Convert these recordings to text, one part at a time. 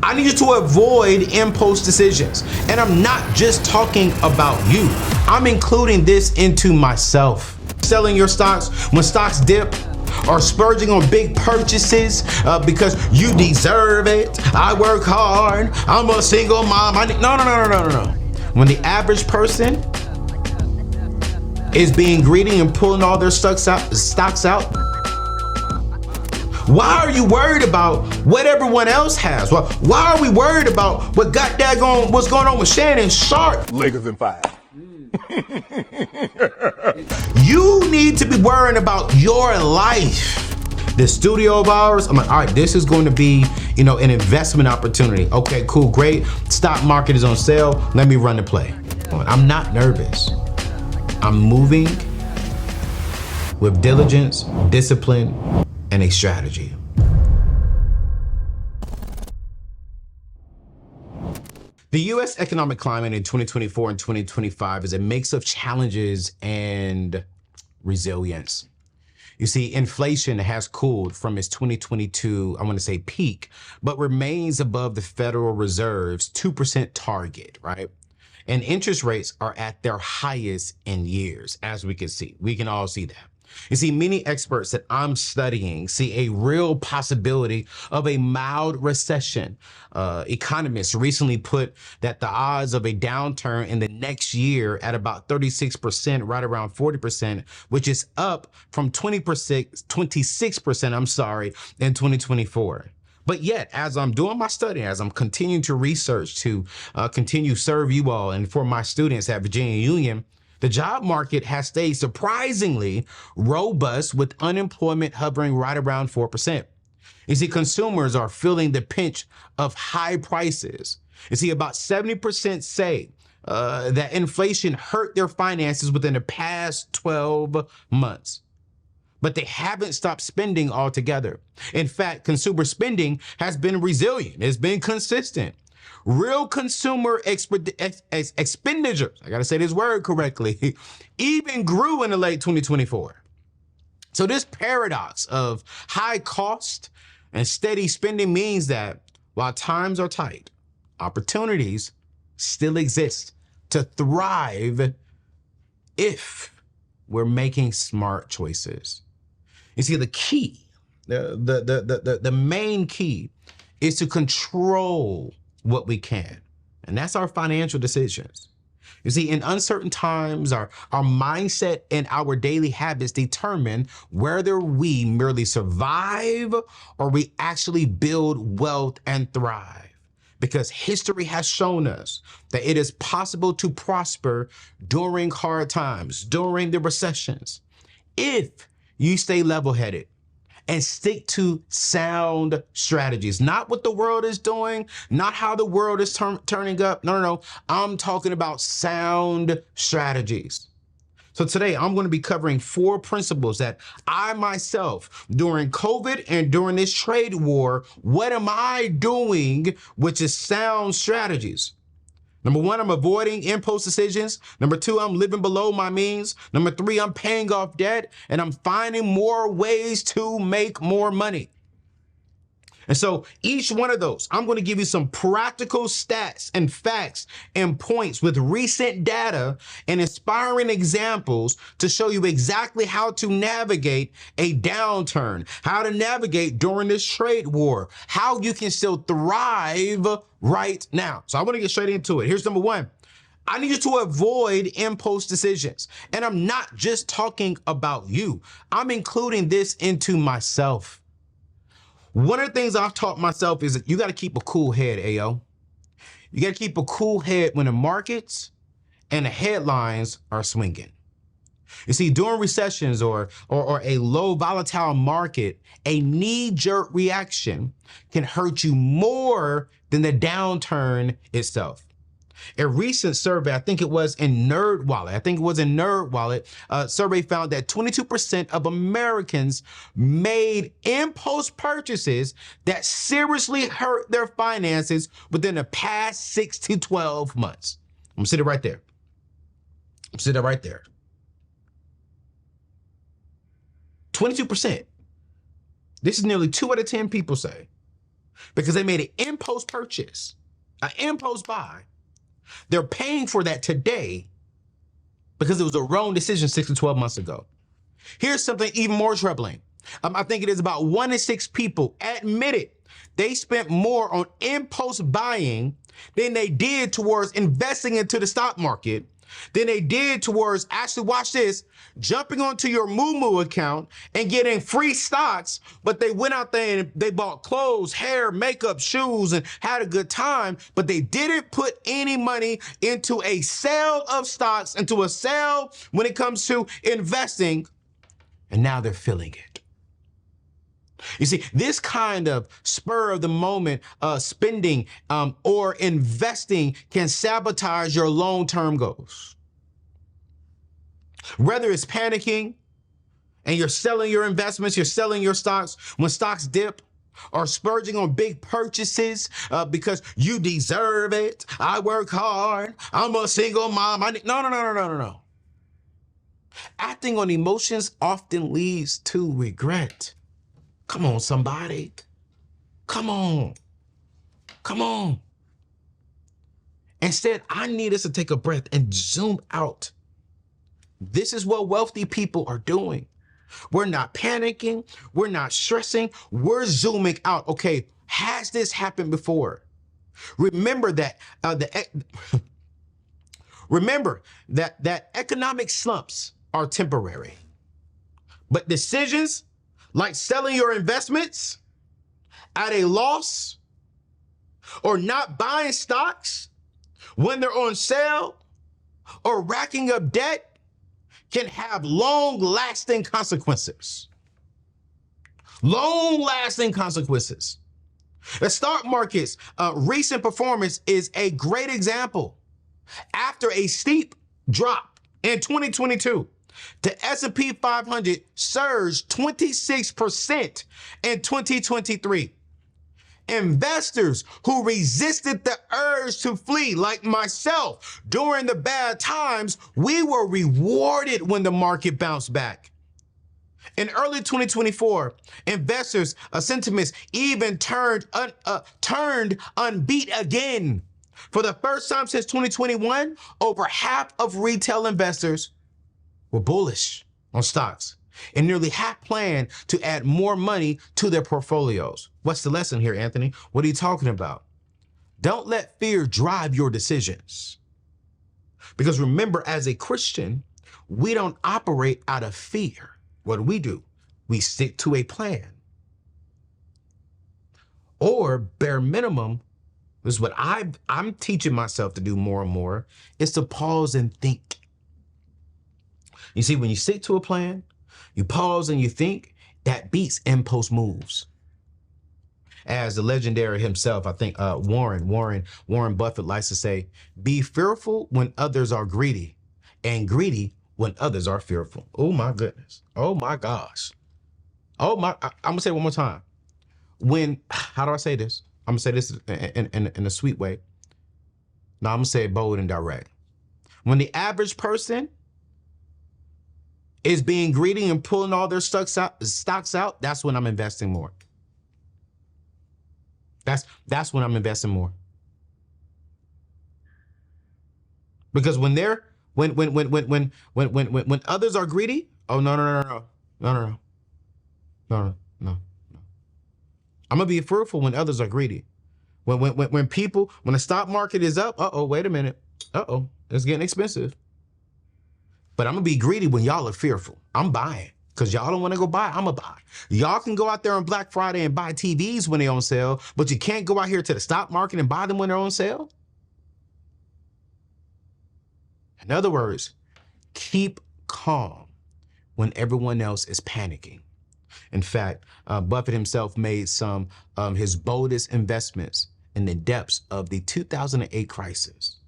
I need you to avoid impulse decisions. And I'm not just talking about you. I'm including this into myself. Selling your stocks when stocks dip, or splurging on big purchases because you deserve it. I work hard. I'm a single mom. No. When the average person is being greedy and pulling all their stocks out, why are you worried about what everyone else has? Well, why are we worried about what's going on with Shannon Sharp? Lakers in 5. You need to be worrying about your life. This studio of ours, I'm like, all right, this is going to be, an investment opportunity. Okay, cool, great. Stock market is on sale. Let me run the play. I'm not nervous. I'm moving with diligence, discipline, and a strategy. The U.S. economic climate in 2024 and 2025 is a mix of challenges and resilience. You see, inflation has cooled from its 2022, peak, but remains above the Federal Reserve's 2% target, right? And interest rates are at their highest in years, as we can see. We can all see that. You see, many experts that I'm studying see a real possibility of a mild recession. Economists recently put that the odds of a downturn in the next year at about 36%, right around 40%, which is up from 26%, in 2024. But yet, as I'm doing my study, as I'm continuing to research to continue serve you all and for my students at Virginia Union, the job market has stayed surprisingly robust with unemployment hovering right around 4%. You see, consumers are feeling the pinch of high prices. You see, about 70% say that inflation hurt their finances within the past 12 months. But they haven't stopped spending altogether. In fact, consumer spending has been resilient. It's been consistent. Real consumer expenditures, I gotta say this word correctly, even grew in the late 2024. So this paradox of high cost and steady spending means that while times are tight, opportunities still exist to thrive if we're making smart choices. You see, the key, the main key is to control what we can. And that's our financial decisions. You see, in uncertain times, our mindset and our daily habits determine whether we merely survive or we actually build wealth and thrive. Because history has shown us that it is possible to prosper during hard times, during the recessions, if you stay level-headed and stick to sound strategies. Not what the world is doing, not how the world is turning up. No. I'm talking about sound strategies. So today I'm going to be covering 4 principles that I myself, during COVID and during this trade war, what am I doing, which is sound strategies. Number 1, I'm avoiding impulse decisions. Number 2, I'm living below my means. Number 3, I'm paying off debt, and I'm finding more ways to make more money. And so each one of those, I'm going to give you some practical stats and facts and points with recent data and inspiring examples to show you exactly how to navigate a downturn, how to navigate during this trade war, how you can still thrive right now. So I want to get straight into it. Here's number 1. I need you to avoid impulse decisions. And I'm not just talking about you. I'm including this into myself. One of the things I've taught myself is that you got to keep a cool head, Ayo. You got to keep a cool head when the markets and the headlines are swinging. You see, during recessions or a low volatile market, a knee-jerk reaction can hurt you more than the downturn itself. A recent survey, I think it was in NerdWallet, survey found that 22% of Americans made impulse purchases that seriously hurt their finances within the past 6 to 12 months. I'm gonna sit it right there. 22%. This is nearly 2 out of 10 people say because they made an impulse purchase, an impulse buy. They're paying for that today because it was a wrong decision 6 to 12 months ago. Here's something even more troubling. I think it is about 1 in 6 people admitted they spent more on impulse buying than they did towards investing into the stock market, than they did towards, actually watch this, jumping onto your Moo account and getting free stocks, but they went out there and they bought clothes, hair, makeup, shoes, and had a good time, but they didn't put any money into a sale of stocks, into a sale when it comes to investing, and now they're feeling it. You see, this kind of spur of the moment spending or investing can sabotage your long-term goals. Whether it's panicking and you're selling your investments, you're selling your stocks when stocks dip, or splurging on big purchases because you deserve it. I work hard. I'm a single mom. No. Acting on emotions often leads to regret. Come on, somebody. Come on. Instead, I need us to take a breath and zoom out. This is what wealthy people are doing. We're not panicking. We're not stressing. We're zooming out. Okay, has this happened before? Remember that that economic slumps are temporary, but decisions like selling your investments at a loss or not buying stocks when they're on sale or racking up debt can have long-lasting consequences. Long-lasting consequences. The stock market's recent performance is a great example. After a steep drop in 2022, the S&P 500 surged 26% in 2023. Investors who resisted the urge to flee, like myself, during the bad times, we were rewarded when the market bounced back. In early 2024, investors' sentiments even turned unbeat again. For the first time since 2021, over half of retail investors were bullish on stocks, and nearly half plan to add more money to their portfolios. What's the lesson here, Anthony? What are you talking about? Don't let fear drive your decisions. Because remember, as a Christian, we don't operate out of fear. What do? We stick to a plan. Or bare minimum, this is what I'm teaching myself to do more and more, is to pause and think. You see, when you stick to a plan, you pause and you think, that beats impulse moves. As the legendary himself, I think Warren Buffett likes to say, be fearful when others are greedy, and greedy when others are fearful. Oh my goodness. Oh my gosh. I'm gonna say it one more time. How do I say this? I'm gonna say this in a sweet way. No, I'm gonna say it bold and direct. When the average person is being greedy and pulling all their stocks out, that's when I'm investing more. That's when I'm investing more. Because when others are greedy, oh no. I'm gonna be fearful when others are greedy. When the stock market is up, wait a minute. It's getting expensive. But I'm gonna be greedy when y'all are fearful. I'm buying. Because y'all don't want to go buy, I'm going to buy. Y'all can go out there on Black Friday and buy TVs when they're on sale, but you can't go out here to the stock market and buy them when they're on sale. In other words, keep calm when everyone else is panicking. In fact, Buffett himself made some his boldest investments in the depths of the 2008 crisis,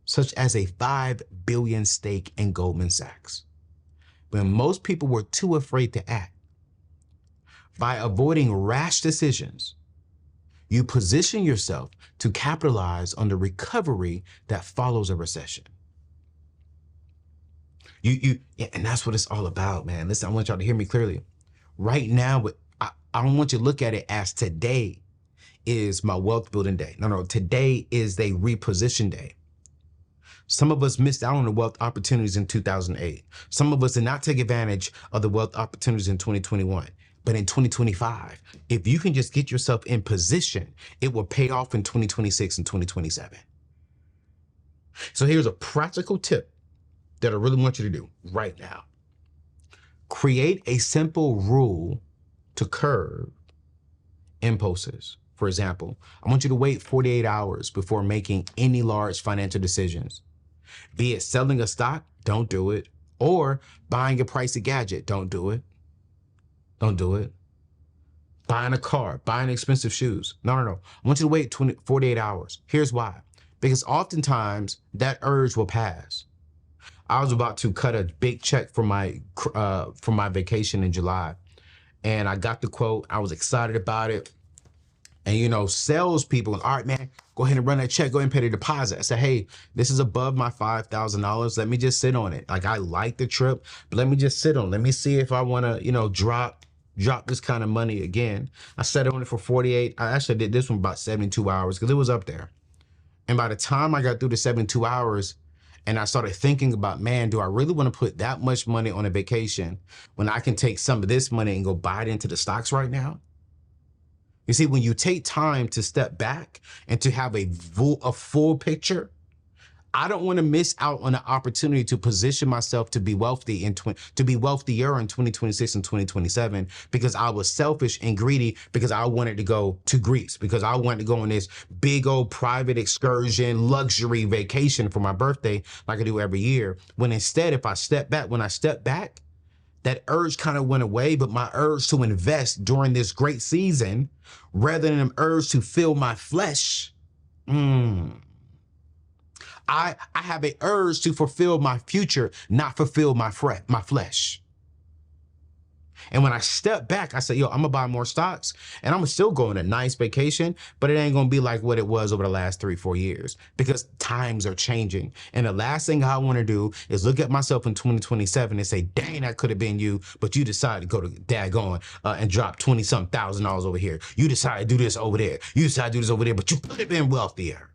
such as a $5 billion stake in Goldman Sachs, when most people were too afraid to act. By avoiding rash decisions, you position yourself to capitalize on the recovery that follows a recession. And that's what it's all about, man. Listen, I want y'all to hear me clearly. Right now, I don't want you to look at it as today is my wealth building day. No, today is a reposition day. Some of us missed out on the wealth opportunities in 2008. Some of us did not take advantage of the wealth opportunities in 2021. But in 2025, if you can just get yourself in position, it will pay off in 2026 and 2027. So here's a practical tip that I really want you to do right now. Create a simple rule to curb impulses. For example, I want you to wait 48 hours before making any large financial decisions. Be it selling a stock, don't do it. Or buying a pricey gadget, don't do it. Don't do it. Buying a car, buying expensive shoes. No. I want you to wait 48 hours. Here's why. Because oftentimes that urge will pass. I was about to cut a big check for my vacation in July. And I got the quote. I was excited about it. And, salespeople, all right, man, go ahead and run that check. Go ahead and pay the deposit. I said, hey, this is above my $5,000. Let me just sit on it. Like, I like the trip, but let me just sit on it. Let me see if I want to, drop this kind of money again. I sat on it for 48. I actually did this one about 72 hours because it was up there. And by the time I got through the 72 hours and I started thinking about, man, do I really want to put that much money on a vacation when I can take some of this money and go buy it into the stocks right now? You see, when you take time to step back and to have a full picture, I don't want to miss out on the opportunity to position myself to be wealthier in 2026 and 2027 because I was selfish and greedy because I wanted to go to Greece, because I wanted to go on this big old private excursion, luxury vacation for my birthday like I do every year. When instead, when I step back, that urge kind of went away, but my urge to invest during this great season, rather than an urge to fill my flesh, I have an urge to fulfill my future, not fulfill my flesh. And when I step back, I say, I'm gonna buy more stocks and I'm gonna still go on a nice vacation, but it ain't gonna be like what it was over the last 3-4 years because times are changing. And the last thing I wanna do is look at myself in 2027 and say, dang, that could have been you, but you decided to go to daggone and drop 20-something thousand dollars over here. You decided to do this over there. You decided to do this over there, but you could have been wealthier.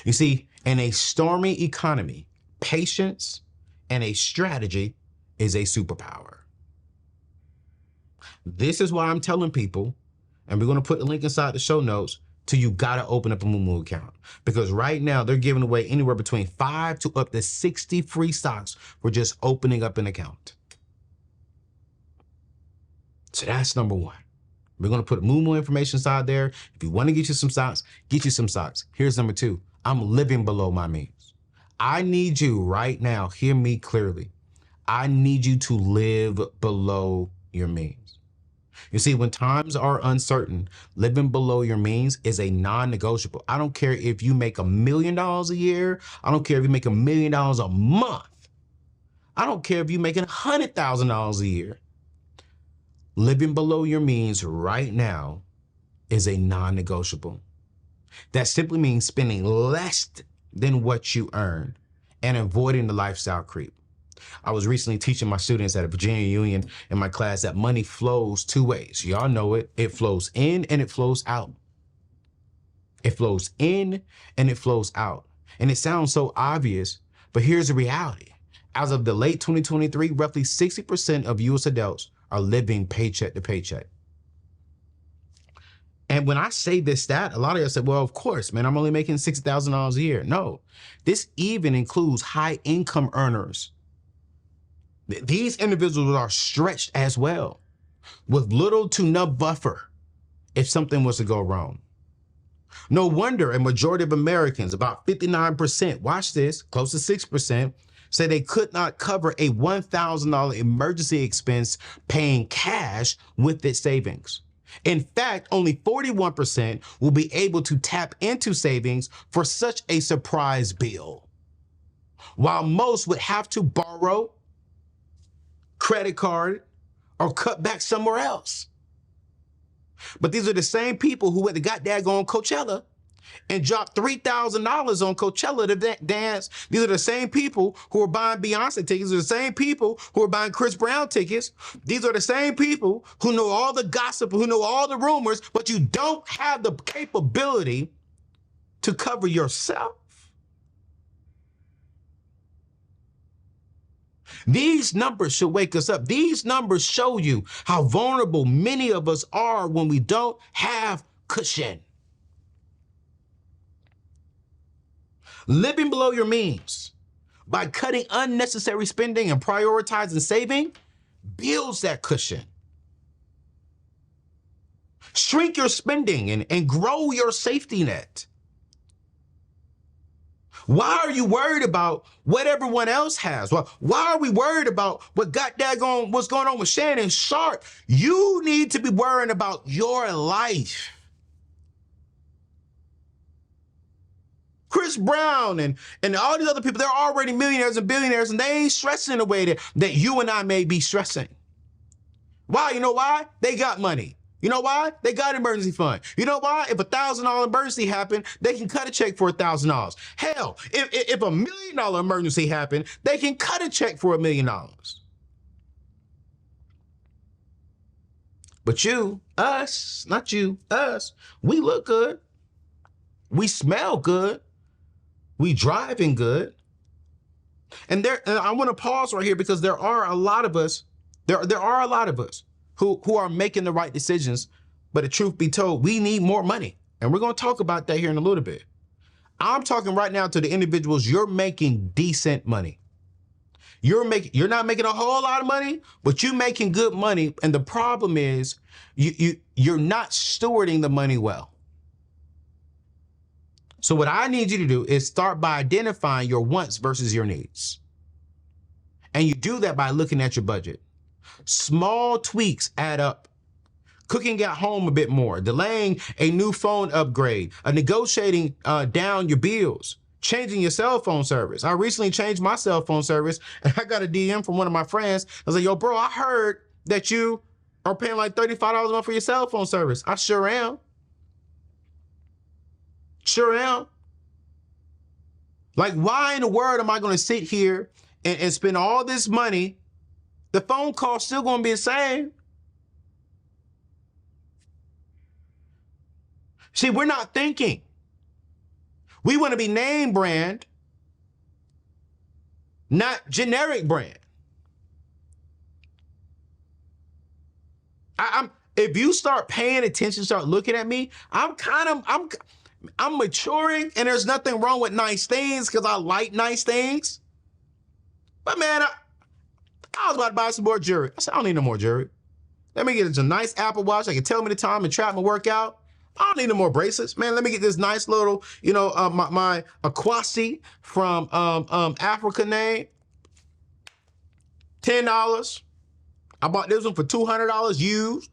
You see, in a stormy economy, patience and a strategy is a superpower. This is why I'm telling people, and we're going to put the link inside the show notes, you got to open up a Moo account. Because right now they're giving away anywhere between 5 to up to 60 free stocks for just opening up an account. So that's number one. We're going to put Moo information inside there. If you want to get you some stocks, get you some stocks. Here's number two. I'm living below my means. I need you right now, hear me clearly. I need you to live below your means. You see, when times are uncertain, living below your means is a non-negotiable. I don't care if you make $1 million a year. I don't care if you make $1 million a month. I don't care if you're making $100,000 a year. Living below your means right now is a non-negotiable. That simply means spending less than what you earn and avoiding the lifestyle creep. I was recently teaching my students at a Virginia Union in my class that money flows two ways. Y'all know it. It flows in and it flows out. It flows in and it flows out. And it sounds so obvious, but here's the reality. As of the late 2023, roughly 60% of U.S. adults are living paycheck to paycheck. And when I say this stat, a lot of you said, well, of course, man, I'm only making $60,000 a year. No, this even includes high income earners. These individuals are stretched as well, with little to no buffer if something was to go wrong. No wonder a majority of Americans, about 59%, watch this, close to 6%, say they could not cover a $1,000 emergency expense paying cash with its savings. In fact, only 41% will be able to tap into savings for such a surprise bill, while most would have to borrow, credit card, or cut back somewhere else. But these are the same people who went to goddamn Coachella and drop $3,000 on Coachella to dance. These are the same people who are buying Beyonce tickets. These are the same people who are buying Chris Brown tickets. These are the same people who know all the gossip, who know all the rumors, but you don't have the capability to cover yourself. These numbers should wake us up. These numbers show you how vulnerable many of us are when we don't have cushion. Living below your means by cutting unnecessary spending and prioritizing saving builds that cushion. Shrink your spending and grow your safety net. Why are you worried about what everyone else has? Well, why are we worried about what's going on with Shannon Sharp? You need to be worrying about your life. Chris Brown and all these other people, they're already millionaires and billionaires, and they ain't stressing the way that you and I may be stressing. Why? You know why? They got money. You know why? They got emergency fund. You know why? If $1,000 emergency happened, they can cut a check for $1,000. Hell, if $1 million emergency happened, they can cut a check for $1 million. But you, us, not you, us, we look good. We smell good. We driving good. And I want to pause right here because there are a lot of us, there are a lot of us who are making the right decisions. But the truth be told, we need more money. And we're going to talk about that here in a little bit. I'm talking right now to the individuals, you're making decent money. You're not making a whole lot of money, but you're making good money. And the problem is you're not stewarding the money well. So what I need you to do is start by identifying your wants versus your needs. And you do that by looking at your budget. Small tweaks add up. Cooking at home a bit more, delaying a new phone upgrade, negotiating down your bills, changing your cell phone service. I recently changed my cell phone service and I got a DM from one of my friends. I was like, yo, bro, I heard that you are paying like $35 a month for your cell phone service. I sure am. Sure am. Like, why in the world am I going to sit here and spend all this money? The phone call's still going to be the same. See, we're not thinking. We want to be name brand, not generic brand. If you start paying attention, start looking at me, I'm maturing, and there's nothing wrong with nice things because I like nice things. But man, I was about to buy some more jewelry. I said, I don't need no more jewelry. Let me get a nice Apple Watch. I can tell me the time and track my workout. I don't need no more bracelets, man. Let me get this nice little, my Aquasi from Africa name. $10. I bought this one for $200 used.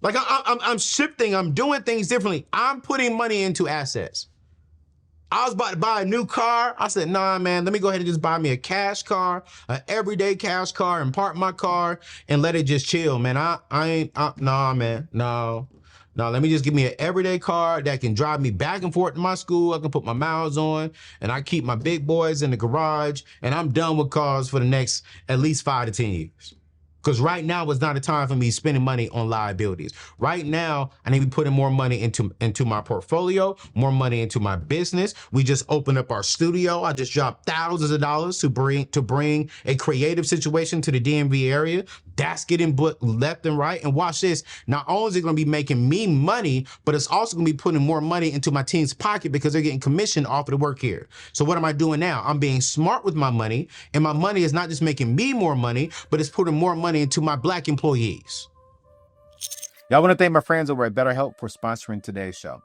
Like I'm shifting, I'm doing things differently. I'm putting money into assets. I was about to buy a new car. I said, nah, man, let me go ahead and just buy me a cash car, an everyday cash car, and park my car and let it just chill, man. Nah, man, no. Let me just give me an everyday car that can drive me back and forth to my school. I can put my miles on, and I keep my big boys in the garage, and I'm done with cars for the next at least 5 to 10 years. Because right now is not a time for me spending money on liabilities. Right now, I need to be putting more money into my portfolio, more money into my business. We just opened up our studio. I just dropped thousands of dollars to bring a creative situation to the DMV area. That's getting booked left and right. And watch this. Not only is it going to be making me money, but it's also going to be putting more money into my team's pocket because they're getting commission off of the work here. So what am I doing now? I'm being smart with my money, and my money is not just making me more money, but it's putting more money into my Black employees. I want to thank my friends over at BetterHelp for sponsoring today's show.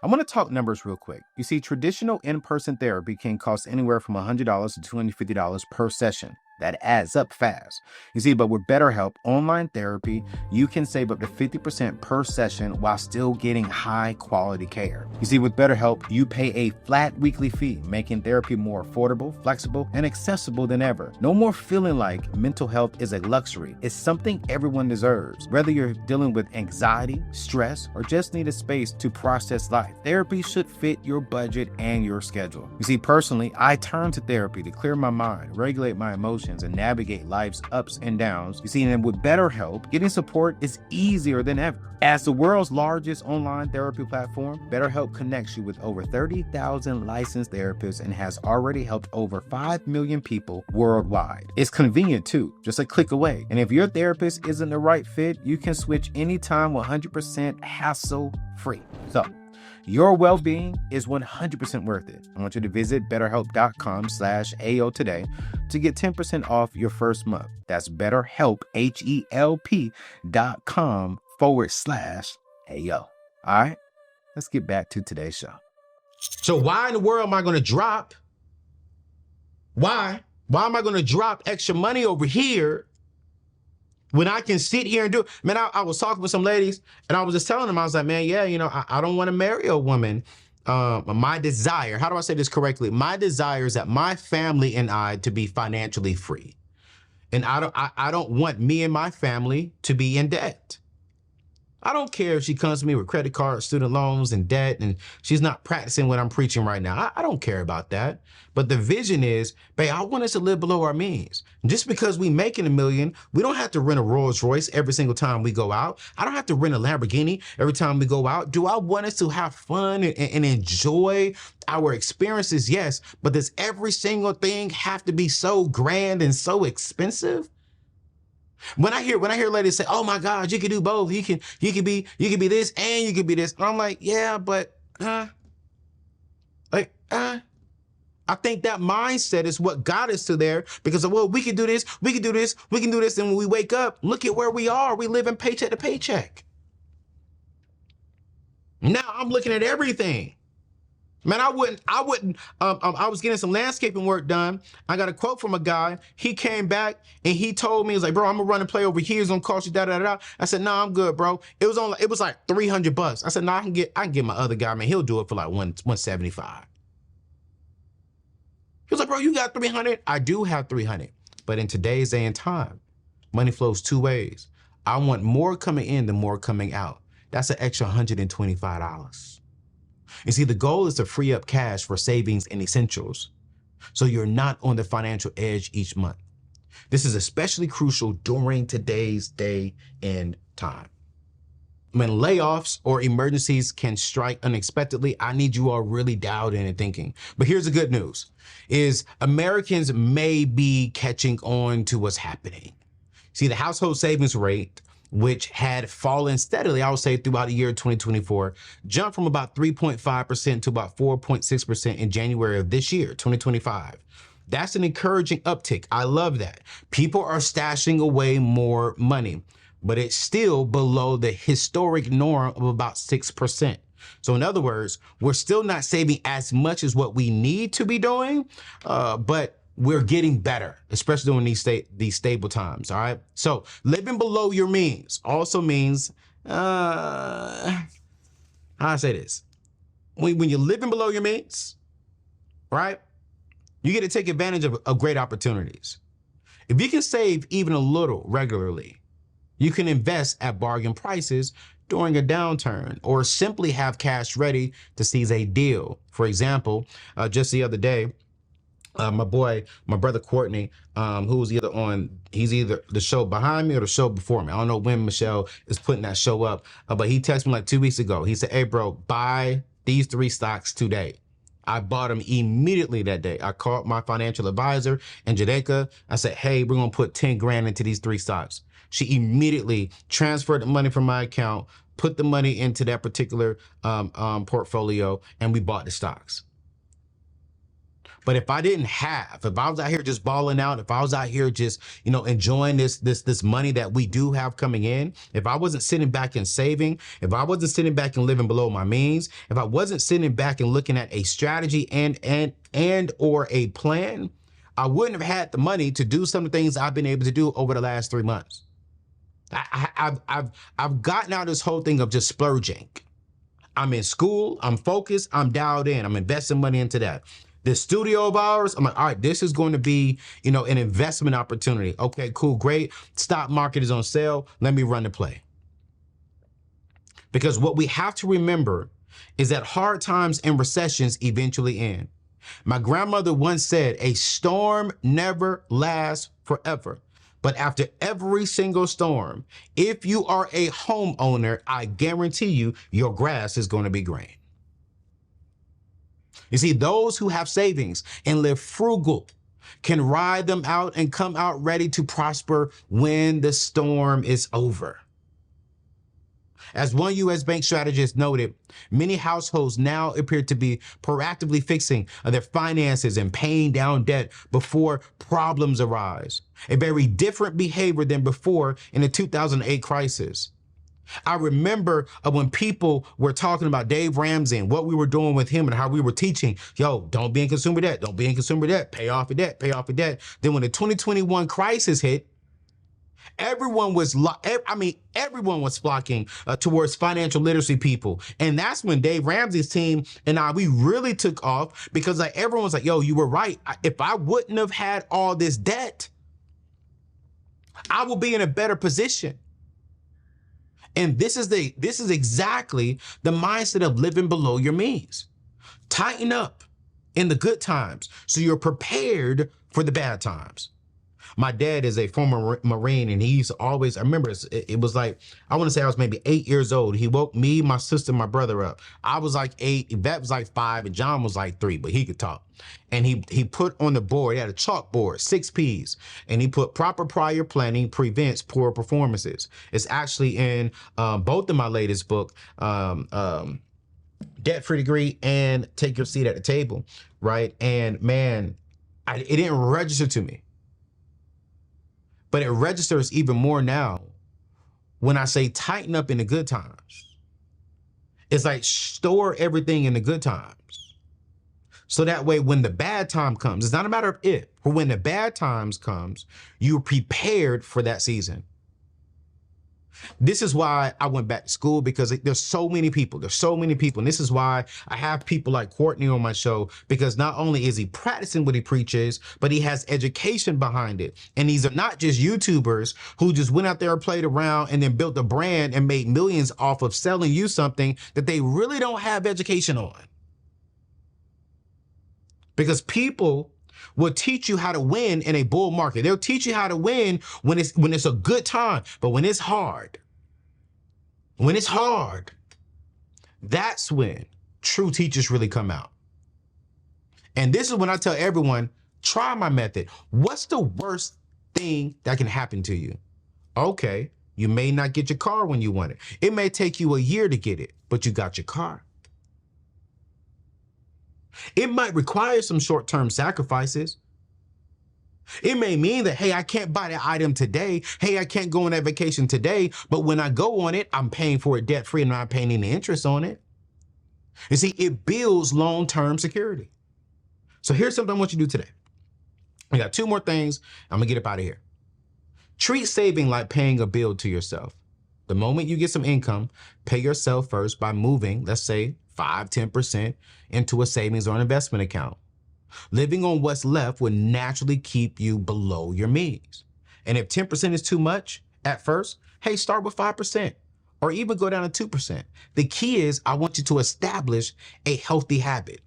I want to talk numbers real quick. You see, traditional in-person therapy can cost anywhere from $100 to $250 per session. That adds up fast. You see, but with BetterHelp Online Therapy, you can save up to 50% per session while still getting high quality care. You see, with BetterHelp, you pay a flat weekly fee, making therapy more affordable, flexible, and accessible than ever. No more feeling like mental health is a luxury. It's something everyone deserves. Whether you're dealing with anxiety, stress, or just need a space to process life, therapy should fit your budget and your schedule. You see, personally, I turn to therapy to clear my mind, regulate my emotions, and navigate life's ups and downs. You see, and with BetterHelp, getting support is easier than ever. As the world's largest online therapy platform, BetterHelp connects you with over 30,000 licensed therapists and has already helped over 5 million people worldwide. It's convenient too, just a click away. And if your therapist isn't the right fit, you can switch anytime 100% hassle-free. So, your well-being is 100% worth it. I want you to visit betterhelp.com/AO today to get 10% off your first month. That's BetterHelp, HELP.com/AO. All right, let's get back to today's show. So why in the world am I going to drop? Why am I going to drop extra money over here when I can sit here and do it? Man, I was talking with some ladies and I was just telling them, I was like, man, yeah, I don't want to marry a woman. My desire, how do I say this correctly? My desire is that my family and I to be financially free. And I don't want me and my family to be in debt. I don't care if she comes to me with credit cards, student loans, and debt, and she's not practicing what I'm preaching right now. I don't care about that. But the vision is, babe, I want us to live below our means. Just because we making $1 million, we don't have to rent a Rolls Royce every single time we go out. I don't have to rent a Lamborghini every time we go out. Do I want us to have fun and enjoy our experiences? Yes. But does every single thing have to be so grand and so expensive? When I hear ladies say, "Oh my God, you can do both. You can be this and you can be this," and I'm like, yeah, but I think that mindset is what got us to there because well, we can do this, we can do this, we can do this, and when we wake up, look at where we are. We live in paycheck to paycheck. Now I'm looking at everything. Man, I was getting some landscaping work done. I got a quote from a guy. He came back and he told me, he was like, bro, I'm gonna run and play over here. It's gonna cost you da. I said, no, I'm good, bro. It was like $300. I said, no, I can get my other guy, man. He'll do it for like 175. He was like, bro, you got 300? I do have 300. But in today's day and time, money flows two ways. I want more coming in than more coming out. That's an extra $125. You see, the goal is to free up cash for savings and essentials, so you're not on the financial edge each month. This is especially crucial during today's day and time. When layoffs or emergencies can strike unexpectedly, I need you all really dialed in and thinking. But here's the good news, is Americans may be catching on to what's happening. See, the household savings rate, which had fallen steadily, I would say, throughout the year 2024, jumped from about 3.5% to about 4.6% in January of this year, 2025. That's an encouraging uptick. I love that. People are stashing away more money, but it's still below the historic norm of about 6%. So in other words, we're still not saving as much as what we need to be doing, but we're getting better, especially during these stable times, all right? So living below your means also means, how I say this? When you're living below your means, right, you get to take advantage of great opportunities. If you can save even a little regularly, you can invest at bargain prices during a downturn or simply have cash ready to seize a deal. For example, just the other day, my brother Courtney, who was he's either the show behind me or the show before me. I don't know when Michelle is putting that show up, but he texted me like 2 weeks ago. He said, hey bro, buy these 3 stocks today. I bought them immediately that day. I called my financial advisor in Jamaica. I said, hey, we're gonna put 10 grand into these 3 stocks. She immediately transferred the money from my account, put the money into that particular portfolio, and we bought the stocks. But if I was out here just balling out, if I was out here just, enjoying this money that we do have coming in, if I wasn't sitting back and saving, if I wasn't sitting back and living below my means, if I wasn't sitting back and looking at a strategy and or a plan, I wouldn't have had the money to do some of the things I've been able to do over the last 3 months. I've gotten out of this whole thing of just splurging. I'm in school, I'm focused, I'm dialed in, I'm investing money into that. This studio of ours, I'm like, all right, this is going to be, an investment opportunity. Okay, cool, great. Stock market is on sale. Let me run the play. Because what we have to remember is that hard times and recessions eventually end. My grandmother once said, a storm never lasts forever. But after every single storm, if you are a homeowner, I guarantee you, your grass is going to be green. You see, those who have savings and live frugal can ride them out and come out ready to prosper when the storm is over. As one U.S. bank strategist noted, many households now appear to be proactively fixing their finances and paying down debt before problems arise, a very different behavior than before in the 2008 crisis. I remember when people were talking about Dave Ramsey and what we were doing with him and how we were teaching, don't be in consumer debt, don't be in consumer debt, pay off your debt, pay off your debt. Then when the 2021 crisis hit, everyone was flocking towards financial literacy people. And that's when Dave Ramsey's team and we really took off, because everyone was like, you were right. If I wouldn't have had all this debt, I would be in a better position. And this is exactly the mindset of living below your means. Tighten up in the good times so you're prepared for the bad times. My dad is a former Marine, and he used to always, I remember it was like, I want to say I was maybe 8 years old. He woke me, my sister, my brother up. I was like 8, Yvette was like 5, and John was like 3, but he could talk. And he put on the board, he had a chalkboard, 6 P's, and he put proper prior planning prevents poor performances. It's actually in both of my latest book, Debt Free Degree and Take Your Seat at the Table, right? And man, it didn't register to me. But it registers even more now when I say tighten up in the good times. It's like store everything in the good times. So that way, when the bad time comes, it's not a matter of if, but when the bad times comes, you're prepared for that season. This is why I went back to school, because there's so many people. And this is why I have people like Courtney on my show, because not only is he practicing what he preaches, but he has education behind it. And these are not just YouTubers who just went out there and played around and then built a brand and made millions off of selling you something that they really don't have education on. Because people will teach you how to win in a bull market. They'll teach you how to win when it's a good time, but when it's hard, that's when true teachers really come out. And this is when I tell everyone, try my method. What's the worst thing that can happen to you? Okay, you may not get your car when you want it. It may take you a year to get it, but you got your car. It might require some short-term sacrifices. It may mean that, hey, I can't buy that item today. Hey, I can't go on that vacation today. But when I go on it, I'm paying for it debt-free and I'm not paying any interest on it. You see, it builds long-term security. So here's something I want you to do today. I got 2 more things. I'm going to get up out of here. Treat saving like paying a bill to yourself. The moment you get some income, pay yourself first by moving, let's say, 5-10% into a savings or an investment account. Living on what's left will naturally keep you below your means. And if 10% is too much at first, hey, start with 5% or even go down to 2%. The key is I want you to establish a healthy habit,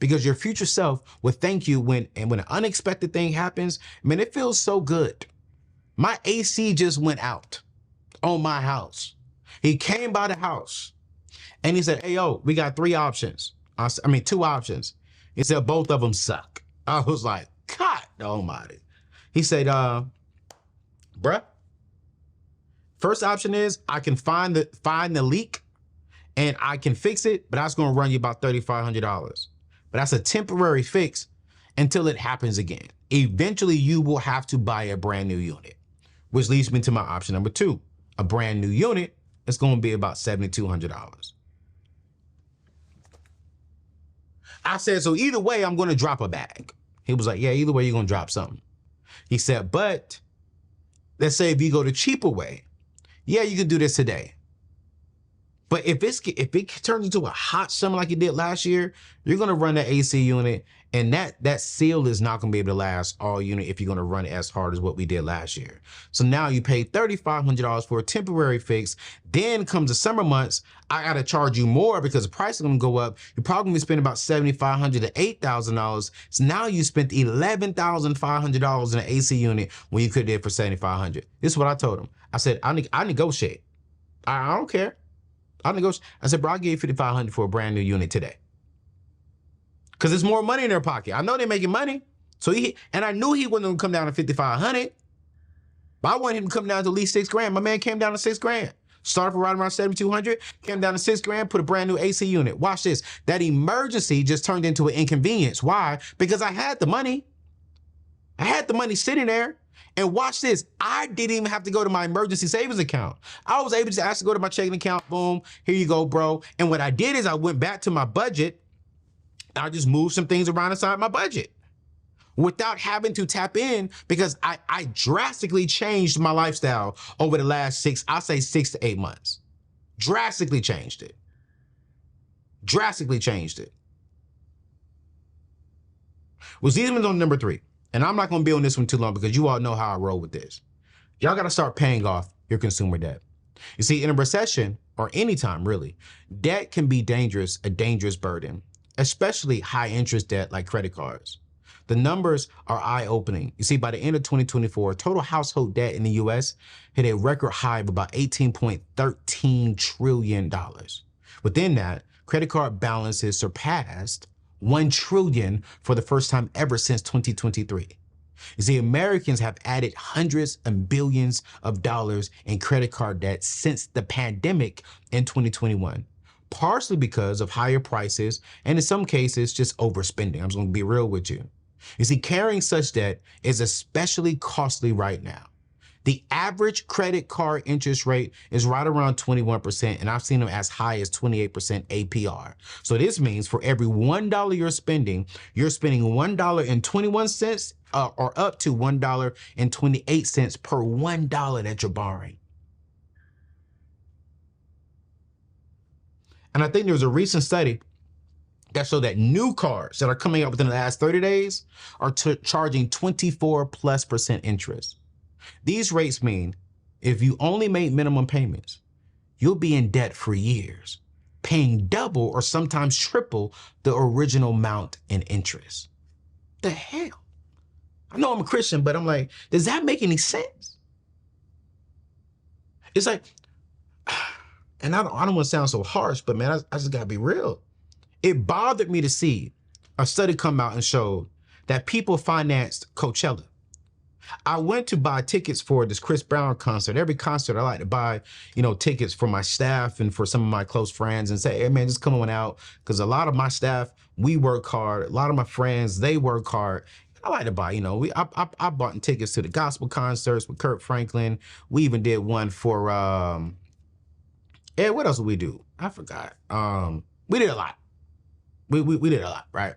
because your future self will thank you when an unexpected thing happens. Man, it feels so good. My AC just went out on my house. He came by the house. And he said, hey, yo, we got 2 options. He said, both of them suck. I was like, God almighty. He said, bruh, first option is I can find the leak and I can fix it, but that's going to run you about $3,500. But that's a temporary fix until it happens again. Eventually, you will have to buy a brand new unit, which leads me to my option number 2. A brand new unit is going to be about $7,200. I said, so either way, I'm going to drop a bag. He was like, yeah, either way, you're going to drop something. He said, but let's say if you go the cheaper way, yeah, you can do this today. But if it turns into a hot summer like it did last year, you're going to run that AC unit, and that seal is not going to be able to last all unit if you're going to run it as hard as what we did last year. So now you pay $3,500 for a temporary fix. Then comes the summer months, I got to charge you more because the price is going to go up. You're probably going to spend about $7,500 to $8,000. So now you spent $11,500 in an AC unit when you could have did for $7,500. This is what I told him. I said, I negotiate. I don't care. I said, bro, I'll give you $5,500 for a brand new unit today. Because there's more money in their pocket. I know they're making money. And I knew he wasn't going to come down to $5,500. But I wanted him to come down to at least $6,000. My man came down to $6,000. Started for right around $7,200, came down to $6,000, put a brand new AC unit. Watch this. That emergency just turned into an inconvenience. Why? Because I had the money. I had the money sitting there. And watch this, I didn't even have to go to my emergency savings account. I was able to actually go to my checking account, boom, here you go, bro. And what I did is I went back to my budget. I just moved some things around inside my budget without having to tap in, because I drastically changed my lifestyle over the last 6 to 8 months. Drastically changed it. Was even on number 3. And I'm not going to be on this one too long because you all know how I roll with this. Y'all got to start paying off your consumer debt. You see, in a recession, or any time really, debt can be a dangerous burden, especially high interest debt like credit cards. The numbers are eye-opening. You see, by the end of 2024, total household debt in the US hit a record high of about $18.13 trillion. Within that, credit card balances surpassed $1 trillion for the first time ever since 2023. You see, Americans have added hundreds of billions of dollars in credit card debt since the pandemic in 2021, partially because of higher prices and in some cases just overspending. I'm just going to be real with you. You see, carrying such debt is especially costly right now. The average credit card interest rate is right around 21%, and I've seen them as high as 28% APR. So this means for every $1 you're spending $1.21 or up to $1.28 per $1 that you're borrowing. And I think there was a recent study that showed that new cards that are coming out within the last 30 days are charging 24+% interest. These rates mean if you only make minimum payments, you'll be in debt for years, paying double or sometimes triple the original amount in interest. The hell? I know I'm a Christian, but I'm like, does that make any sense? It's like, and I don't want to sound so harsh, but man, I just gotta be real. It bothered me to see a study come out and showed that people financed Coachella. I went to buy tickets for this Chris Brown concert. Every concert I like to buy, tickets for my staff and for some of my close friends and say, hey man, just come on out. Because a lot of my staff, we work hard. A lot of my friends, they work hard. I like to buy, I bought tickets to the gospel concerts with Kirk Franklin. We even did one for, what else did we do? I forgot. We did a lot. We did a lot, right?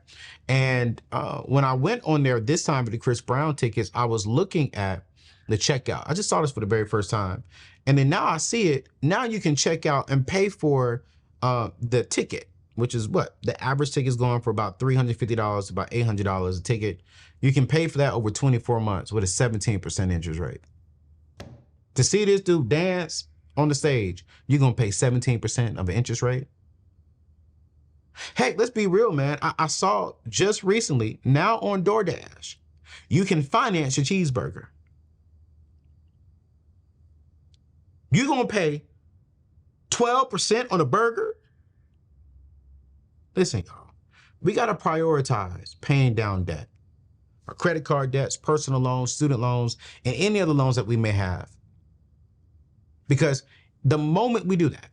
And when I went on there this time for the Chris Brown tickets, I was looking at the checkout. I just saw this for the very first time. And then now I see it. Now you can check out and pay for the ticket, which is what? The average ticket is going for about $350 to about $800 a ticket. You can pay for that over 24 months with a 17% interest rate. To see this dude dance on the stage, you're going to pay 17% of an interest rate. Hey, let's be real, man. I saw just recently, now on DoorDash, you can finance your cheeseburger. You're going to pay 12% on a burger? Listen, y'all, we got to prioritize paying down debt. Our credit card debts, personal loans, student loans, and any other loans that we may have. Because the moment we do that,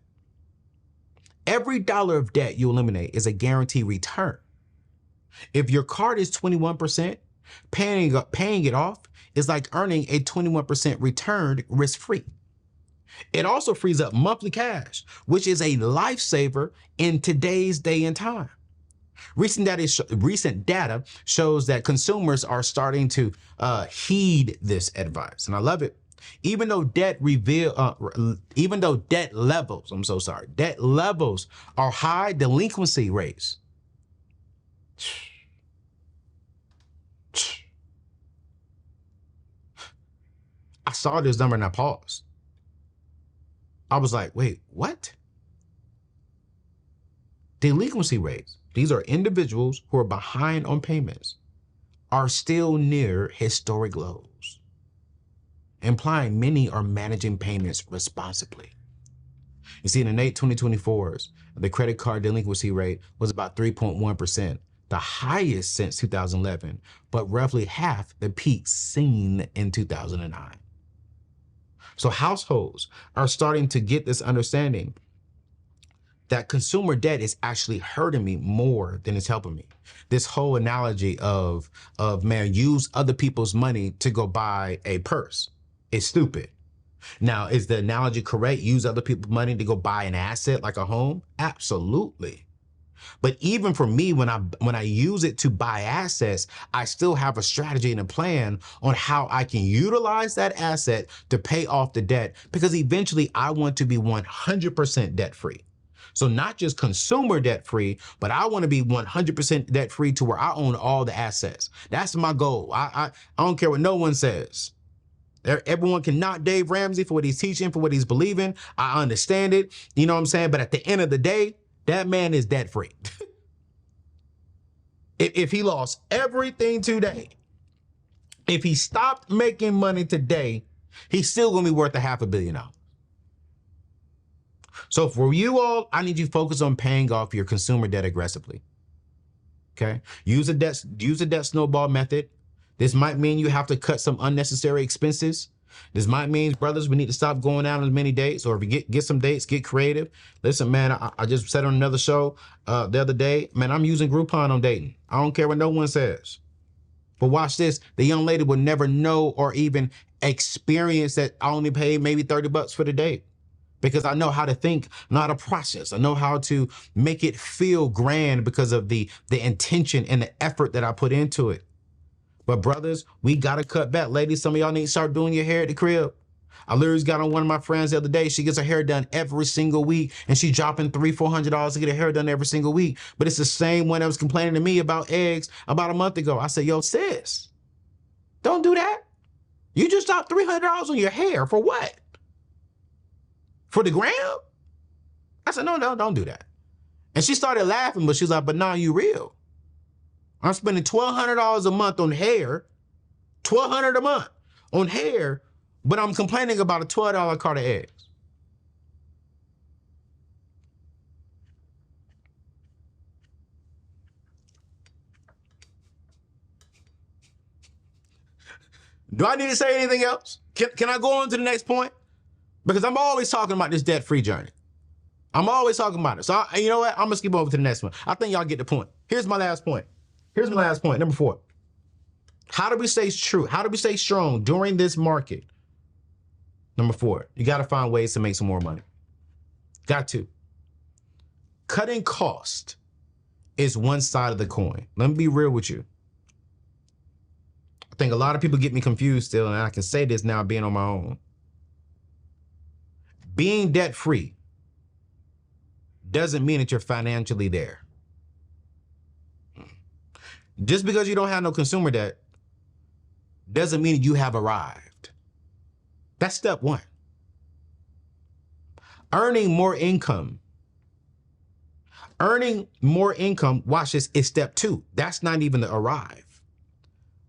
every dollar of debt you eliminate is a guaranteed return. If your card is 21%, paying it off is like earning a 21% return risk-free. It also frees up monthly cash, which is a lifesaver in today's day and time. Recent data shows that consumers are starting to heed this advice, and I love it. Even though debt levels, debt levels are high, delinquency rates. I saw this number and I paused. I was like, wait, what? Delinquency rates, these are individuals who are behind on payments, are still near historic lows, implying many are managing payments responsibly. You see, in the late 2024s, the credit card delinquency rate was about 3.1%, the highest since 2011, but roughly half the peak seen in 2009. So households are starting to get this understanding that consumer debt is actually hurting me more than it's helping me. This whole analogy of man, use other people's money to go buy a purse is stupid. Now, is the analogy correct? Use other people's money to go buy an asset like a home? Absolutely. But even for me, when I use it to buy assets, I still have a strategy and a plan on how I can utilize that asset to pay off the debt, because eventually I want to be 100% debt free. So not just consumer debt free, but I want to be 100% debt free to where I own all the assets. That's my goal. I don't care what no one says. Everyone can knock Dave Ramsey for what he's teaching, for what he's believing. I understand it. You know what I'm saying? But at the end of the day, that man is debt free. If he lost everything today, if he stopped making money today, he's still going to be worth $500 million. So for you all, I need you to focus on paying off your consumer debt aggressively. Okay? Use a debt snowball method. This might mean you have to cut some unnecessary expenses. This might mean, brothers, we need to stop going out on as many dates, or if you get some dates, get creative. Listen, man, I just said on another show the other day, man, I'm using Groupon on dating. I don't care what no one says. But watch this. The young lady will never know or even experience that I only paid maybe $30 for the date. Because I know how to think, not a process. I know how to make it feel grand because of the intention and the effort that I put into it. But brothers, we got to cut back. Ladies, some of y'all need to start doing your hair at the crib. I literally got on one of my friends the other day. She gets her hair done every single week, and she's dropping $300-400 to get her hair done every single week. But it's the same one that was complaining to me about eggs about a month ago. I said, yo, sis, don't do that. You just dropped $300 on your hair for what? For the gram? I said, no, don't do that. And she started laughing, but she's like, but nah, you real. I'm spending $1,200 a month on hair, $1,200 a month on hair, but I'm complaining about a $12 cart of eggs. Do I need to say anything else? Can I go on to the next point? Because I'm always talking about this debt-free journey. I'm always talking about it. So you know what? I'm gonna skip over to the next one. I think y'all get the point. Here's my last point. Number 4. How do we stay true? How do we stay strong during this market? Number 4, you got to find ways to make some more money. Got to. Cutting cost is one side of the coin. Let me be real with you. I think a lot of people get me confused still, and I can say this now being on my own. Being debt-free doesn't mean that you're financially there. Just because you don't have no consumer debt doesn't mean you have arrived. That's step 1. Earning more income, watch this, is step 2. That's not even the arrive.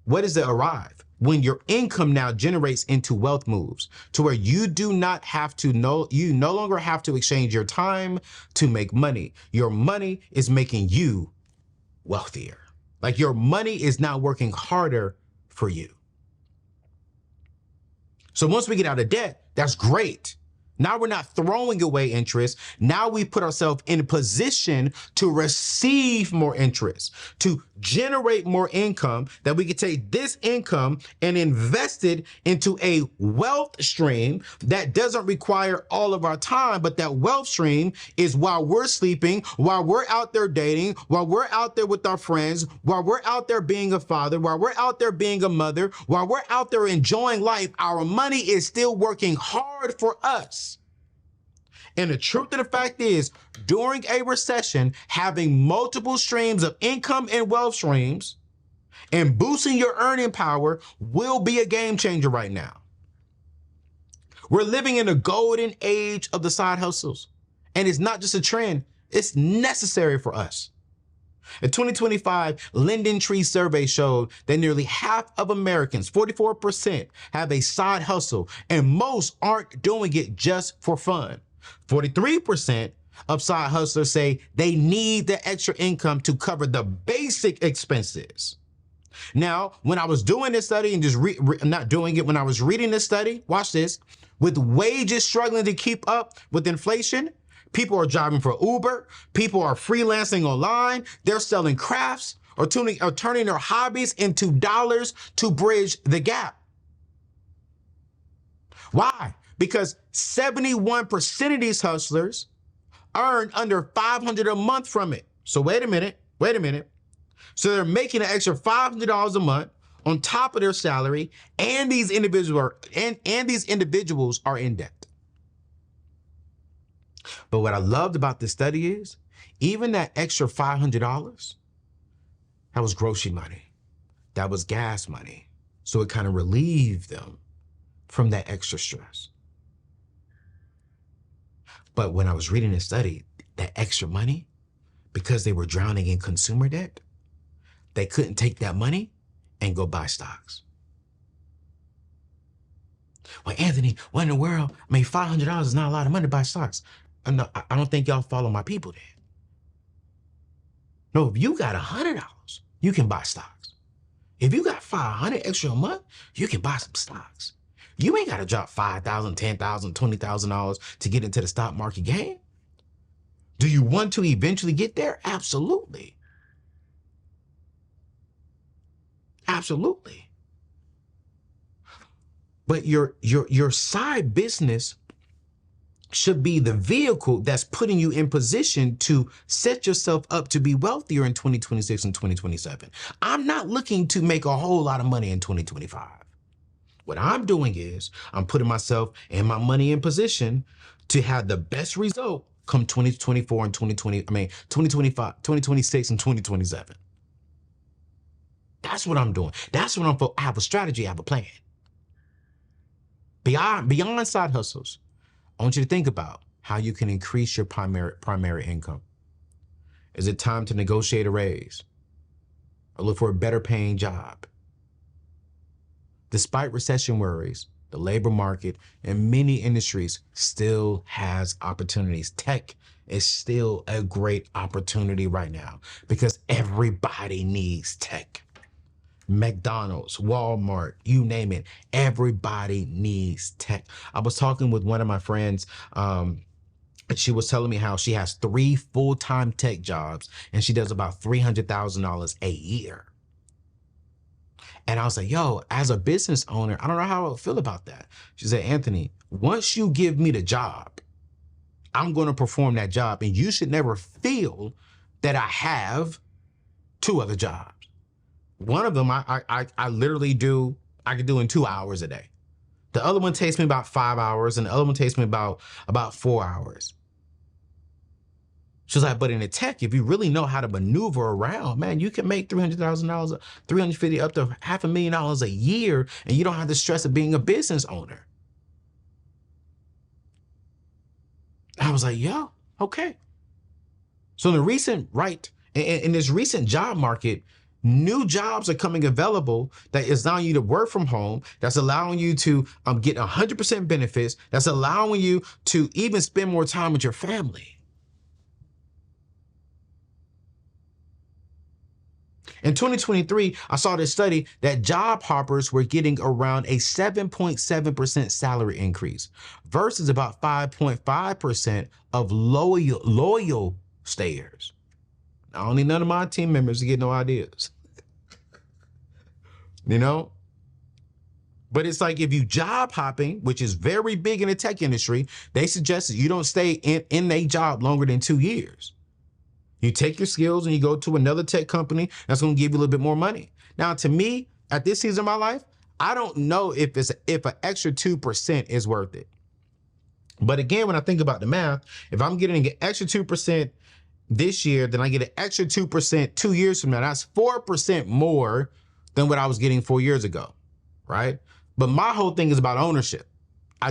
What is the arrive? When your income now generates into wealth moves to where you no longer have to exchange your time to make money. Your money is making you wealthier. Like your money is now working harder for you. So once we get out of debt, that's great. Now we're not throwing away interest. Now we put ourselves in a position to receive more interest, to generate more income, that we can take this income and invest it into a wealth stream that doesn't require all of our time, but that wealth stream is while we're sleeping, while we're out there dating, while we're out there with our friends, while we're out there being a father, while we're out there being a mother, while we're out there enjoying life, our money is still working hard for us. And the truth of the fact is, during a recession, having multiple streams of income and wealth streams and boosting your earning power will be a game changer right now. We're living in a golden age of the side hustles. And it's not just a trend, it's necessary for us. A 2025 Linden Tree survey showed that nearly half of Americans, 44%, have a side hustle, and most aren't doing it just for fun. 43% of side hustlers say they need the extra income to cover the basic expenses. Now, when I was doing this study and just not doing it, when I was reading this study, watch this, with wages struggling to keep up with inflation, people are driving for Uber, people are freelancing online, they're selling crafts or turning their hobbies into dollars to bridge the gap. Why? Because 71% of these hustlers earn under $500 a month from it. So wait a minute. So they're making an extra $500 a month on top of their salary, and these individuals are in debt. But what I loved about this study is, even that extra $500, that was grocery money. That was gas money. So it kind of relieved them from that extra stress. But when I was reading this study, that extra money, because they were drowning in consumer debt, they couldn't take that money and go buy stocks. Well, Anthony, what in the world? I mean, $500 is not a lot of money to buy stocks. No, I don't think y'all follow my people then. No, if you got $100, you can buy stocks. If you got $500 extra a month, you can buy some stocks. You ain't got to drop $5,000, $10,000, $20,000 to get into the stock market game. Do you want to eventually get there? Absolutely. Absolutely. But your side business should be the vehicle that's putting you in position to set yourself up to be wealthier in 2026 and 2027. I'm not looking to make a whole lot of money in 2025. What I'm doing is I'm putting myself and my money in position to have the best result come 2024 and 2025, 2026 and 2027. That's what I'm doing. That's what I have a strategy, I have a plan. Beyond side hustles, I want you to think about how you can increase your primary income. Is it time to negotiate a raise or look for a better paying job? Despite recession worries, the labor market in many industries still has opportunities. Tech is still a great opportunity right now because everybody needs tech. McDonald's, Walmart, you name it, everybody needs tech. I was talking with one of my friends, and she was telling me how she has 3 full-time tech jobs and she does about $300,000 a year. And I was like, yo, as a business owner, I don't know how I would feel about that. She said, Anthony, once you give me the job, I'm going to perform that job. And you should never feel that I have 2 other jobs. One of them, I literally I could do in 2 hours a day. The other one takes me about 5 hours and the other one takes me about 4 hours. She's like, but in the tech, if you really know how to maneuver around, man, you can make $300,000, $350,000 up to $500,000 a year, and you don't have the stress of being a business owner. I was like, yo, okay. So in this recent job market, new jobs are coming available that is allowing you to work from home, that's allowing you to get 100% benefits, that's allowing you to even spend more time with your family. In 2023, I saw this study that job hoppers were getting around a 7.7% salary increase versus about 5.5% of loyal stayers. I don't need none of my team members to get no ideas. You know? But it's like if you job hopping, which is very big in the tech industry, they suggest that you don't stay in a job longer than 2 years. You take your skills and you go to another tech company that's going to give you a little bit more money. Now, to me, at this season of my life, I don't know if an extra 2% is worth it. But again, when I think about the math, if I'm getting an extra 2% this year, then I get an extra 2% 2 years from now. That's 4% more than what I was getting 4 years ago, right? But my whole thing is about ownership.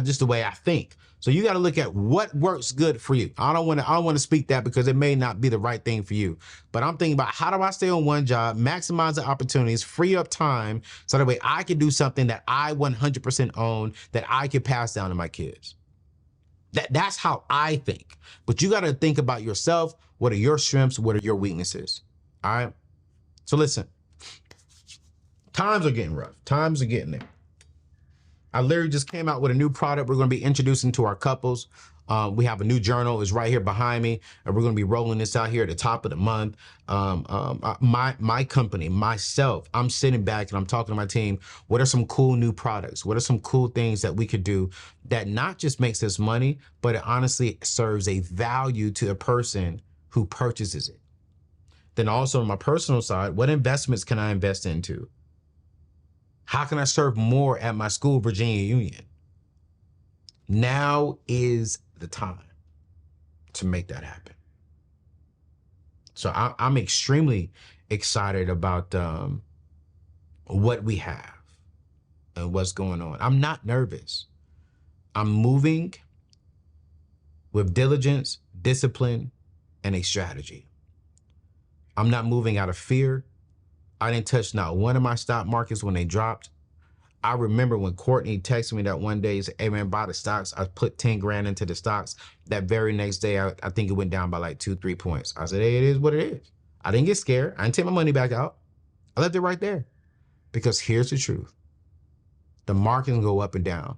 Just the way I think. So you got to look at what works good for you. I don't want to speak that because it may not be the right thing for you. But I'm thinking about how do I stay on one job, maximize the opportunities, free up time, so that way I can do something that I 100% own, that I can pass down to my kids. That's how I think. But you got to think about yourself. What are your strengths? What are your weaknesses? All right. So listen, times are getting rough. Times are getting there. I literally just came out with a new product we're going to be introducing to our couples. We have a new journal. It's right here behind me. And we're going to be rolling this out here at the top of the month. My company, myself, I'm sitting back and I'm talking to my team. What are some cool new products? What are some cool things that we could do that not just makes us money, but it honestly serves a value to the person who purchases it? Then also on my personal side, what investments can I invest into? How can I serve more at my school, Virginia Union? Now is the time to make that happen. So I'm extremely excited about what we have and what's going on. I'm not nervous. I'm moving with diligence, discipline, and a strategy. I'm not moving out of fear. I didn't touch not one of my stock markets when they dropped. I remember when Courtney texted me that one day, he said, hey man, buy the stocks. I put 10 grand into the stocks. That very next day, I think it went down by like 2-3 points. I said, hey, it is what it is. I didn't get scared. I didn't take my money back out. I left it right there. Because here's the truth. The market can go up and down.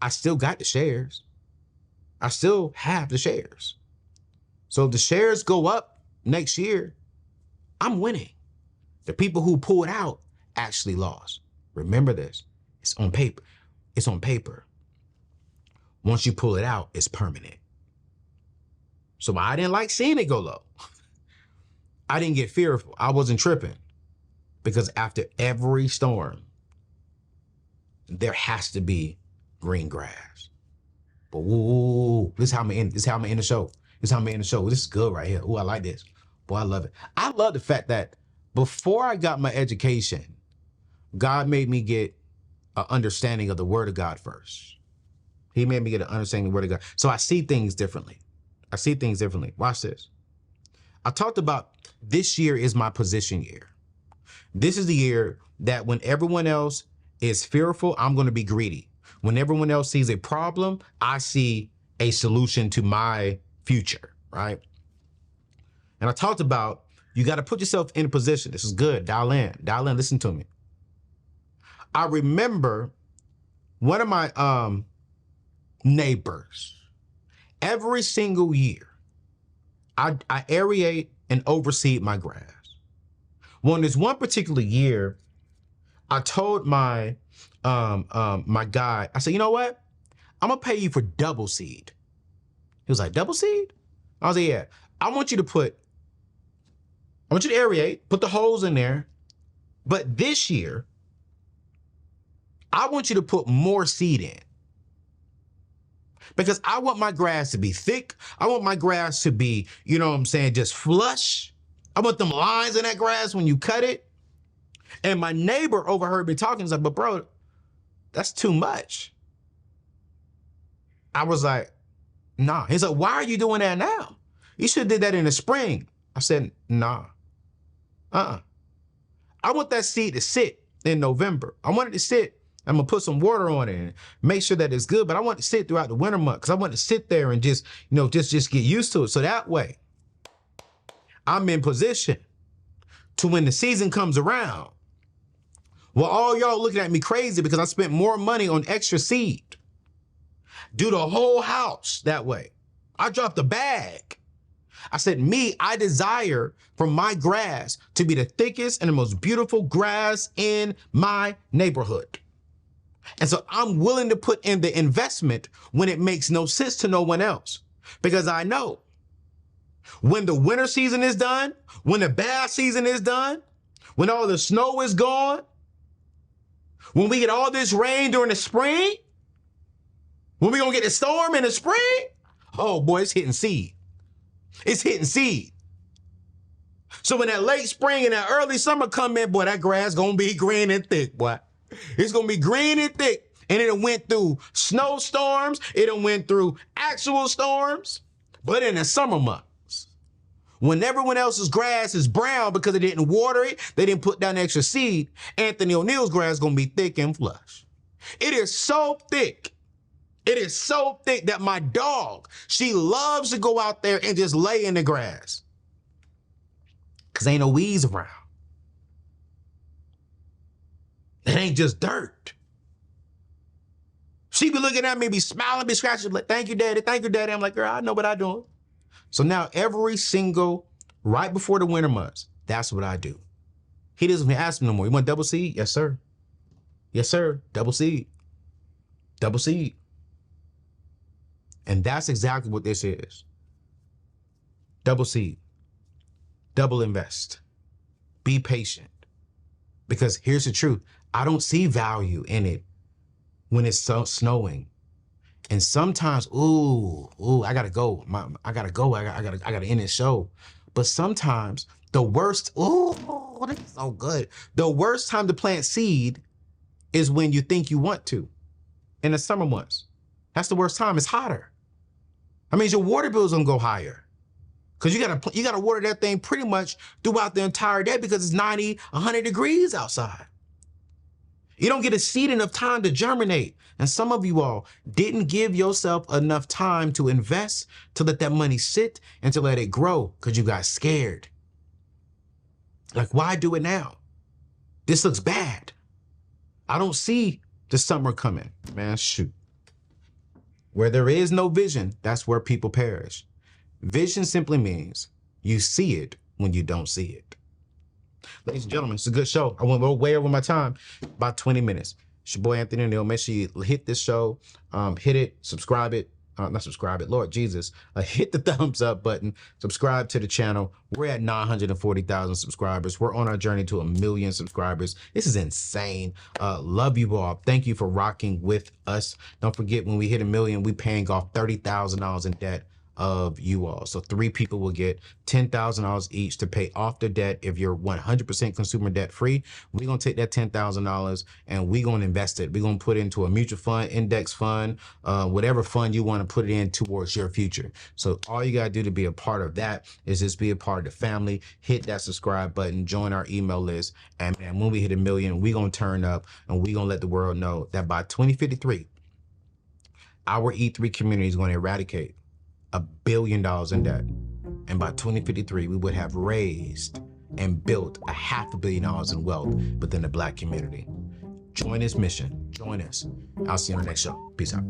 I still got the shares. I still have the shares. So if the shares go up next year, I'm winning. The people who pulled out actually lost. Remember this. It's on paper. It's on paper. Once you pull it out, it's permanent. So I didn't like seeing it go low. I didn't get fearful. I wasn't tripping. Because after every storm, there has to be green grass. But whoa, this is how I'm gonna end the show. This is how I'm gonna end the show. This is good right here. Ooh, I like this. Boy, I love it. I love the fact that before I got my education, God made me get an understanding of the Word of God first. He made me get an understanding of the Word of God. So I see things differently. I see things differently. Watch this. I talked about this year is my position year. This is the year that when everyone else is fearful, I'm going to be greedy. When everyone else sees a problem, I see a solution to my future, right? And I talked about you got to put yourself in a position. This is good. Dial in, listen to me. I remember one of my neighbors, every single year, I aerate and overseed my grass. Well, there's one particular year, I told my my guy, I said, you know what? I'm gonna pay you for double seed. He was like, double seed? I was like, yeah. I want you to aerate, put the holes in there. But this year, I want you to put more seed in. Because I want my grass to be thick. I want my grass to be, you know what I'm saying, just flush. I want them lines in that grass when you cut it. And my neighbor overheard me talking. He's like, but bro, that's too much. I was like, nah. He's like, why are you doing that now? You should have did that in the spring. I said, nah. I want that seed to sit in November. I want it to sit. I'm gonna put some water on it and make sure that it's good, but I want it to sit throughout the winter months because I want to sit there and just, you know, just get used to it. So that way, I'm in position to when the season comes around. Well, all y'all looking at me crazy because I spent more money on extra seed. Do the whole house that way. I dropped a bag. I said, I desire for my grass to be the thickest and the most beautiful grass in my neighborhood. And so I'm willing to put in the investment when it makes no sense to no one else. Because I know when the winter season is done, when the bad season is done, when all the snow is gone, when we get all this rain during the spring, when we gonna get the storm in the spring, oh boy, it's hitting seed. It's hitting seed. So when that late spring and that early summer come in, boy, that grass gonna be green and thick, boy. It's gonna be green and thick. And it went through snowstorms. It went through actual storms. But in the summer months, when everyone else's grass is brown because they didn't water it, they didn't put down extra seed, Anthony ONeal's grass is gonna be thick and flush. It is so thick. It is so thick that my dog, she loves to go out there and just lay in the grass. Cause ain't no weeds around. It ain't just dirt. She be looking at me, be smiling, be scratching, like, thank you, daddy, thank you, daddy. I'm like, girl, I know what I'm doing. So now every single, right before the winter months, that's what I do. He doesn't ask me no more. You want double seed? Yes, sir. Yes, sir. Double seed. Double seed. And that's exactly what this is. Double seed. Double invest. Be patient. Because here's the truth. I don't see value in it when it's snowing. And sometimes, I gotta go. I gotta end this show. But sometimes the worst, that's so good. The worst time to plant seed is when you think you want to. In the summer months. That's the worst time. It's hotter. I mean, your water bill's gonna go higher. Because you gotta water that thing pretty much throughout the entire day because it's 90, 100 degrees outside. You don't get a seed enough time to germinate. And some of you all didn't give yourself enough time to invest, to let that money sit and to let it grow because you got scared. Like, why do it now? This looks bad. I don't see the summer coming. Man, shoot. Where there is no vision, that's where people perish. Vision simply means you see it when you don't see it. Ladies and gentlemen, it's a good show. I went way over my time, about 20 minutes. It's your boy, Anthony ONeal. Make sure you hit this show, hit it, subscribe it, not subscribe it, Lord Jesus. Hit the thumbs up button, subscribe to the channel. We're at 940,000 subscribers. We're on our journey to 1 million subscribers. This is insane. Love you all. Thank you for rocking with us. Don't forget, when we hit 1 million, we paying off $30,000 in debt of you all. So 3 people will get $10,000 each to pay off the debt. If you're 100% consumer debt free, we're going to take that $10,000 and we're going to invest it. We're going to put it into a mutual fund, index fund, whatever fund you want to put it in towards your future. So all you got to do to be a part of that is just be a part of the family, hit that subscribe button, join our email list. And man, when we hit 1 million, we're going to turn up and we're going to let the world know that by 2053, our E3 community is going to eradicate $1 billion in debt. And by 2053, we would have raised and built $500 million in wealth within the Black community. Join this mission. Join us. I'll see you on the next show. Peace out.